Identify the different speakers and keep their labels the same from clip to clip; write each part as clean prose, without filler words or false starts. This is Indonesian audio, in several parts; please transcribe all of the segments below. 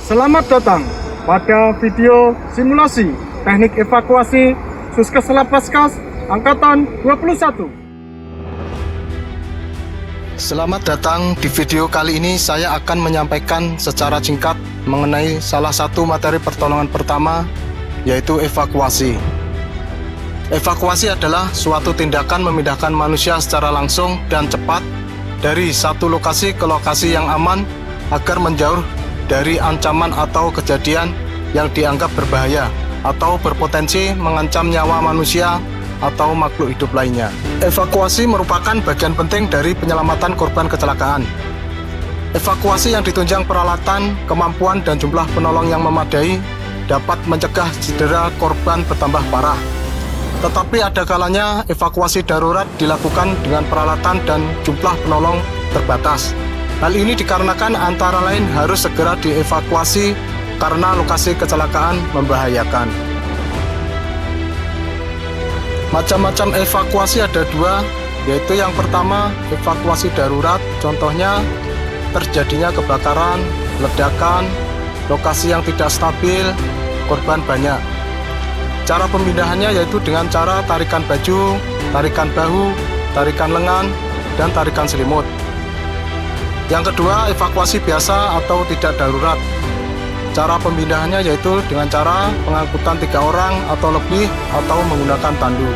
Speaker 1: Selamat datang pada video simulasi teknik evakuasi Suskes Lapaskas Angkatan 21.
Speaker 2: Selamat datang di video kali ini. Saya akan menyampaikan secara singkat mengenai salah satu materi pertolongan pertama, yaitu evakuasi. Evakuasi adalah suatu tindakan memindahkan manusia secara langsung dan cepat dari satu lokasi ke lokasi yang aman agar menjauh dari ancaman atau kejadian yang dianggap berbahaya atau berpotensi mengancam nyawa manusia atau makhluk hidup lainnya. Evakuasi merupakan bagian penting dari penyelamatan korban kecelakaan. Evakuasi yang ditunjang peralatan, kemampuan, dan jumlah penolong yang memadai dapat mencegah cedera korban bertambah parah. Tetapi ada kalanya evakuasi darurat dilakukan dengan peralatan dan jumlah penolong terbatas. Hal ini dikarenakan antara lain harus segera dievakuasi karena lokasi kecelakaan membahayakan. Macam-macam evakuasi ada dua, yaitu yang pertama evakuasi darurat, contohnya terjadinya kebakaran, ledakan, lokasi yang tidak stabil, korban banyak. Cara pemindahannya yaitu dengan cara tarikan baju, tarikan bahu, tarikan lengan, dan tarikan selimut. Yang kedua, evakuasi biasa atau tidak darurat. Cara pemindahannya yaitu dengan cara pengangkutan 3 orang atau lebih atau menggunakan tandu.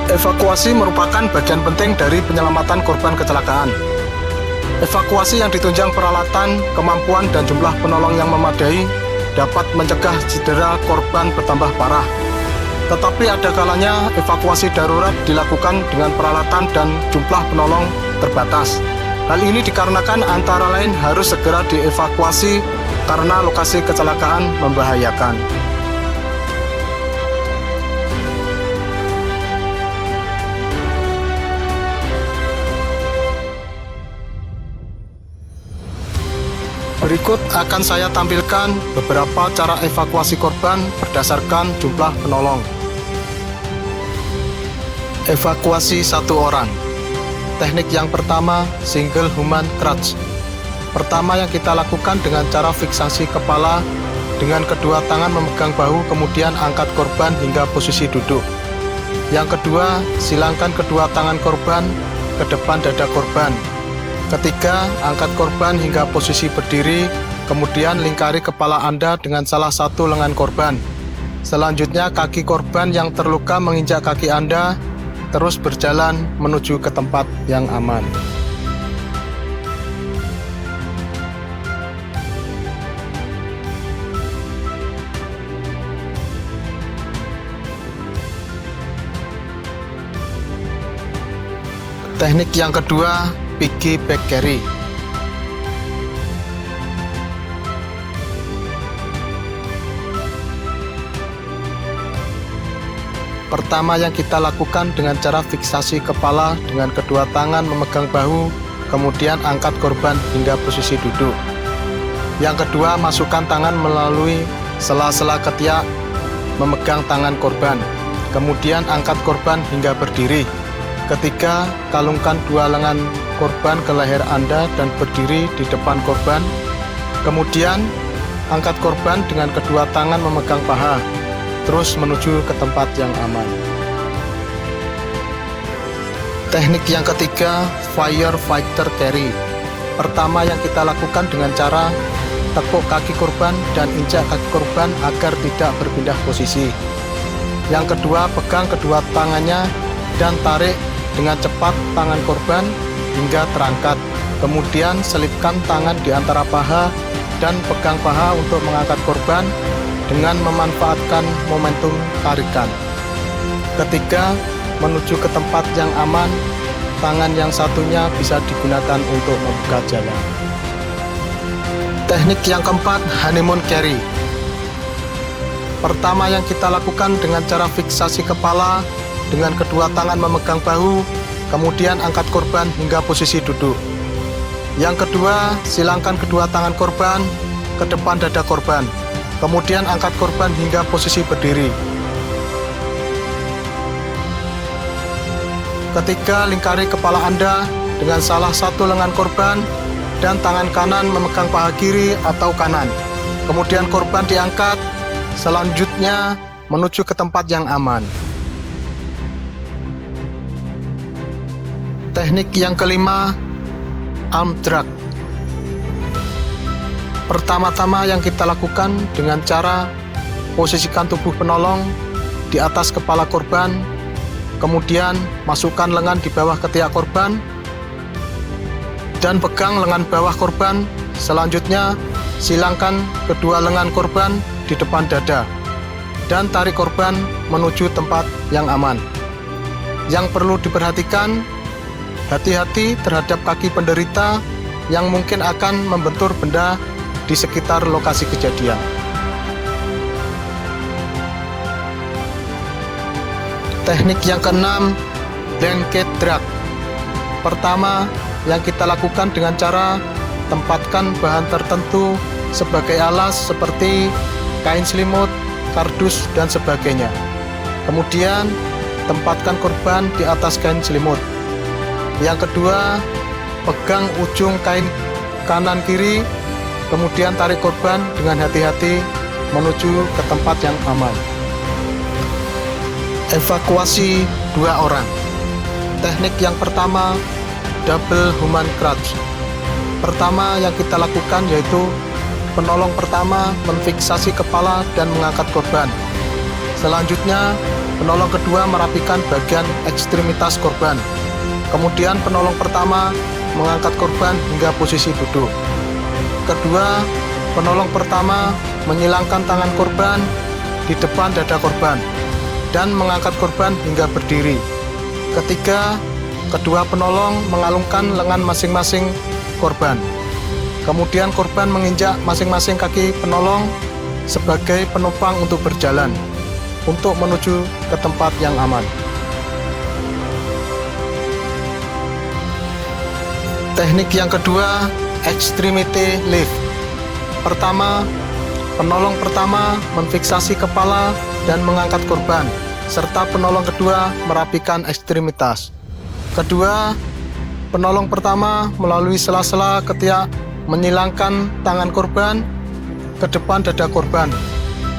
Speaker 2: Evakuasi merupakan bagian penting dari penyelamatan korban kecelakaan. Evakuasi yang ditunjang peralatan, kemampuan, dan jumlah penolong yang memadai dapat mencegah cedera korban bertambah parah. Tetapi ada kalanya evakuasi darurat dilakukan dengan peralatan dan jumlah penolong terbatas. Hal ini dikarenakan antara lain harus segera dievakuasi karena lokasi kecelakaan membahayakan. Berikut akan saya tampilkan beberapa cara evakuasi korban berdasarkan jumlah penolong. Evakuasi 1 orang. Teknik yang pertama, single human crouch. Pertama yang kita lakukan dengan cara fiksasi kepala dengan kedua tangan memegang bahu, kemudian angkat korban hingga posisi duduk. Yang kedua, silangkan kedua tangan korban ke depan dada korban. Ketiga, angkat korban hingga posisi berdiri, kemudian lingkari kepala Anda dengan salah satu lengan korban. Selanjutnya, kaki korban yang terluka menginjak kaki Anda, terus berjalan menuju ke tempat yang aman. Teknik yang kedua, piggyback carry. Pertama yang kita lakukan dengan cara fiksasi kepala dengan kedua tangan memegang bahu, kemudian angkat korban hingga posisi duduk. Yang kedua, masukkan tangan melalui sela-sela ketiak memegang tangan korban, kemudian angkat korban hingga berdiri. Ketiga, kalungkan 2 lengan korban ke leher Anda dan berdiri di depan korban. Kemudian, angkat korban dengan kedua tangan memegang paha, terus menuju ke tempat yang aman. Teknik yang ketiga, firefighter carry. Pertama yang kita lakukan dengan cara tekuk kaki korban dan injak kaki korban agar tidak berpindah posisi. Yang kedua, pegang kedua tangannya dan tarik dengan cepat tangan korban hingga terangkat. Kemudian selipkan tangan di antara paha dan pegang paha untuk mengangkat korban dengan memanfaatkan momentum tarikan. Ketiga, menuju ke tempat yang aman, tangan yang satunya bisa digunakan untuk membuka jalan. Teknik yang keempat, honeymoon carry. Pertama yang kita lakukan dengan cara fiksasi kepala dengan kedua tangan memegang bahu, kemudian angkat korban hingga posisi duduk. Yang kedua, silangkan kedua tangan korban ke depan dada korban, kemudian angkat korban hingga posisi berdiri. Ketiga, lingkari kepala Anda dengan salah satu lengan korban dan tangan kanan memegang paha kiri atau kanan. Kemudian korban diangkat, selanjutnya menuju ke tempat yang aman. Teknik yang kelima, arm drag. Pertama-tama yang kita lakukan dengan cara posisikan tubuh penolong di atas kepala korban, kemudian masukkan lengan di bawah ketiak korban dan pegang lengan bawah korban. Selanjutnya silangkan kedua lengan korban di depan dada dan tarik korban menuju tempat yang aman. Yang perlu diperhatikan, hati-hati terhadap kaki penderita yang mungkin akan membentur benda di sekitar lokasi kejadian. Teknik yang keenam, blanket drag. Pertama, yang kita lakukan dengan cara tempatkan bahan tertentu sebagai alas seperti kain selimut, kardus, dan sebagainya. Kemudian, tempatkan korban di atas kain selimut. Yang kedua, pegang ujung kain kanan kiri, kemudian tarik korban dengan hati-hati menuju ke tempat yang aman. Evakuasi 2 orang. Teknik yang pertama, double human crouch. Pertama yang kita lakukan yaitu penolong pertama memfiksasi kepala dan mengangkat korban. Selanjutnya, penolong kedua merapikan bagian ekstremitas korban. Kemudian penolong pertama mengangkat korban hingga posisi duduk. Kedua, penolong pertama menyilangkan tangan korban di depan dada korban dan mengangkat korban hingga berdiri. Ketiga, kedua penolong mengalungkan lengan masing-masing korban. Kemudian korban menginjak masing-masing kaki penolong sebagai penopang untuk berjalan untuk menuju ke tempat yang aman. Teknik yang kedua, extremity lift. Pertama, penolong pertama memfiksasi kepala dan mengangkat korban, serta penolong kedua merapikan ekstremitas. Kedua, penolong pertama melalui sela-sela ketiak menyilangkan tangan korban ke depan dada korban,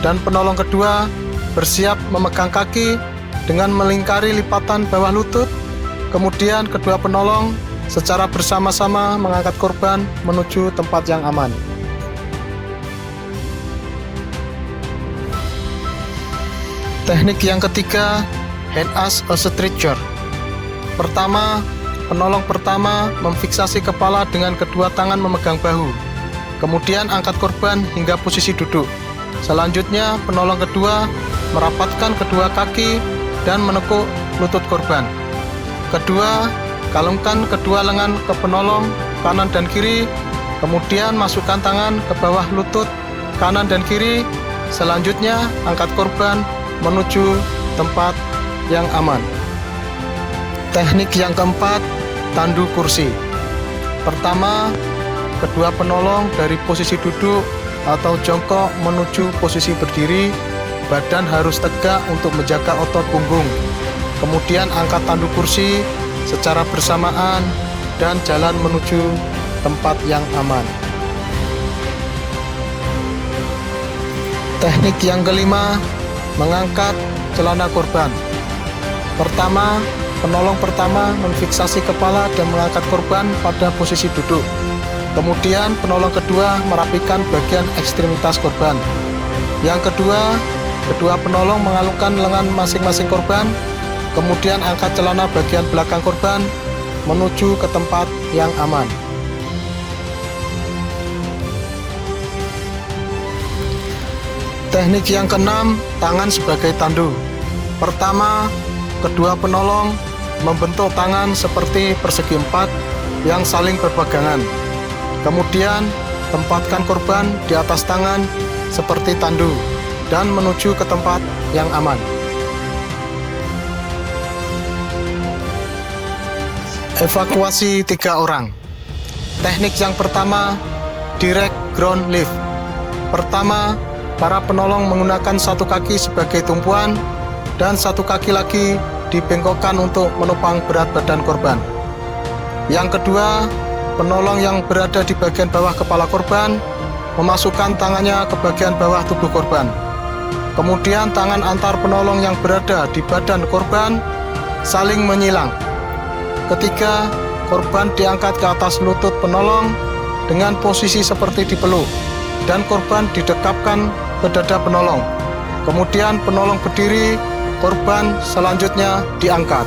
Speaker 2: dan penolong kedua bersiap memegang kaki dengan melingkari lipatan bawah lutut. Kemudian kedua penolong secara bersama-sama mengangkat korban menuju tempat yang aman. Teknik yang ketiga, hand as a stretcher. Pertama, penolong pertama memfiksasi kepala dengan kedua tangan memegang bahu. Kemudian angkat korban hingga posisi duduk. Selanjutnya, penolong kedua merapatkan kedua kaki dan menekuk lutut korban. Kedua, kalungkan kedua lengan ke penolong kanan dan kiri. Kemudian masukkan tangan ke bawah lutut kanan dan kiri. Selanjutnya, angkat korban menuju tempat yang aman. Teknik yang keempat, tandu kursi. Pertama, kedua penolong dari posisi duduk atau jongkok menuju posisi berdiri. Badan harus tegak untuk menjaga otot punggung. Kemudian angkat tandu kursi secara bersamaan dan jalan menuju tempat yang aman. Teknik yang kelima, mengangkat celana korban. Pertama, penolong pertama memfiksasi kepala dan mengangkat korban pada posisi duduk. Kemudian penolong kedua merapikan bagian ekstremitas korban. Yang kedua, kedua penolong mengalungkan lengan masing-masing korban. Kemudian angkat celana bagian belakang korban menuju ke tempat yang aman. Teknik yang keenam, tangan sebagai tandu. Pertama, kedua penolong membentuk tangan seperti persegi empat yang saling berpegangan. Kemudian, tempatkan korban di atas tangan seperti tandu dan menuju ke tempat yang aman. Evakuasi 3 orang. Teknik yang pertama, direct ground lift. Pertama, para penolong menggunakan satu kaki sebagai tumpuan dan satu kaki lagi dibengkokkan untuk menopang berat badan korban. Yang kedua, penolong yang berada di bagian bawah kepala korban memasukkan tangannya ke bagian bawah tubuh korban. Kemudian tangan antar penolong yang berada di badan korban saling menyilang. Ketiga, korban diangkat ke atas lutut penolong dengan posisi seperti dipeluk, dan korban didekapkan ke dada penolong. Kemudian penolong berdiri, korban selanjutnya diangkat.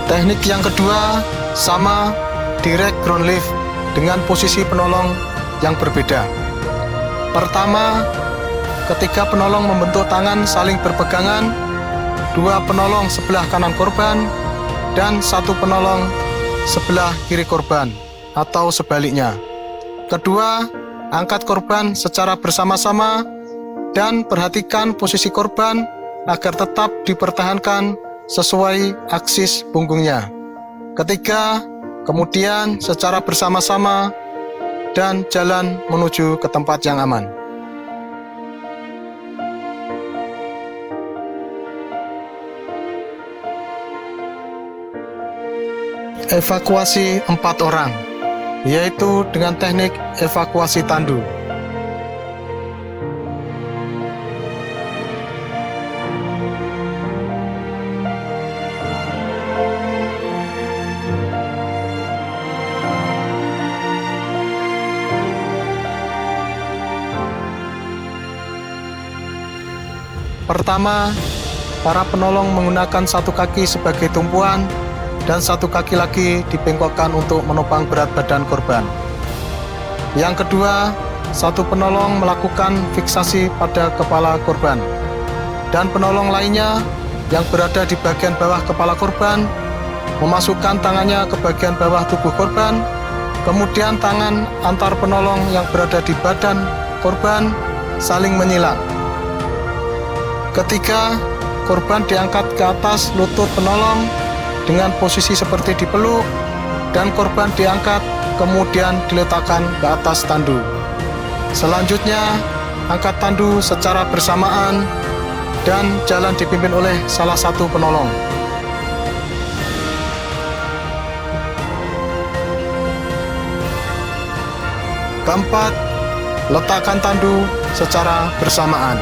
Speaker 2: Teknik yang kedua sama, direct ground lift dengan posisi penolong yang berbeda. Pertama, ketika penolong membentuk tangan saling berpegangan, dua penolong sebelah kanan korban dan satu penolong sebelah kiri korban, atau sebaliknya. Kedua, angkat korban secara bersama-sama dan perhatikan posisi korban agar tetap dipertahankan sesuai aksis punggungnya. Ketiga, kemudian secara bersama-sama dan jalan menuju ke tempat yang aman. Evakuasi 4 orang, yaitu dengan teknik evakuasi tandu. Pertama, para penolong menggunakan satu kaki sebagai tumpuan dan satu kaki lagi dibengkokkan untuk menopang berat badan korban. Yang kedua, satu penolong melakukan fiksasi pada kepala korban, dan penolong lainnya yang berada di bagian bawah kepala korban memasukkan tangannya ke bagian bawah tubuh korban, kemudian tangan antar penolong yang berada di badan korban saling menyilang. Ketiga, korban diangkat ke atas lutut penolong dengan posisi seperti dipeluk, dan korban diangkat kemudian diletakkan ke atas tandu. Selanjutnya, angkat tandu secara bersamaan dan jalan dipimpin oleh salah satu penolong. Keempat, letakkan tandu secara bersamaan.